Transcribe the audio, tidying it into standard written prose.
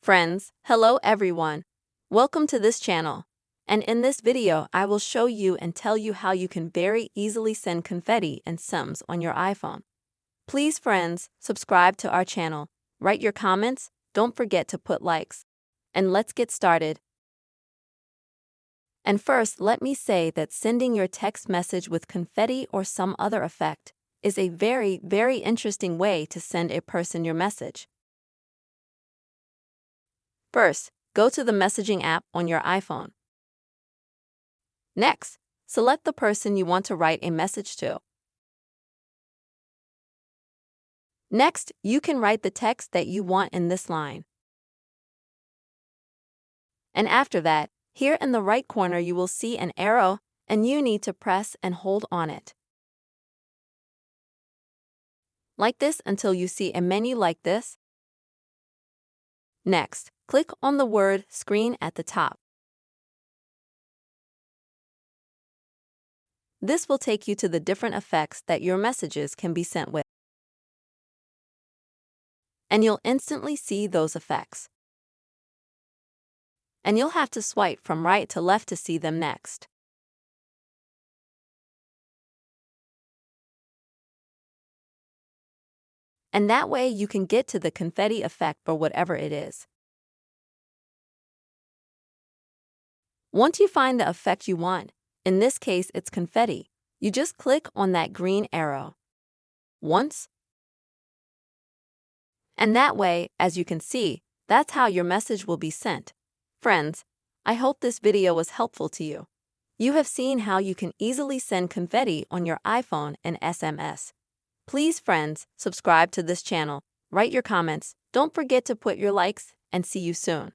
Friends, hello everyone. Welcome to this channel. And in this video, I will show you and tell you how you can very easily send confetti and sims on your iPhone. Please friends, subscribe to our channel, write your comments, don't forget to put likes. And let's get started. And first, let me say that sending your text message with confetti or some other effect is a very interesting way to send a person your message. First, go to the messaging app on your iPhone. Next, select the person you want to write a message to. Next, you can write the text that you want in this line. And after that, here in the right corner you will see an arrow, and you need to press and hold on it. Like this until you see a menu like this. Next, click on the word screen at the top. This will take you to the different effects that your messages can be sent with. And you'll instantly see those effects. And you'll have to swipe from right to left to see them next. And that way you can get to the confetti effect for whatever it is. Once you find the effect you want, in this case it's confetti, you just click on that green arrow once. And that way, as you can see, that's how your message will be sent. Friends, I hope this video was helpful to you. You have seen how you can easily send confetti on your iPhone and SMS. Please friends, subscribe to this channel, write your comments, don't forget to put your likes, and see you soon.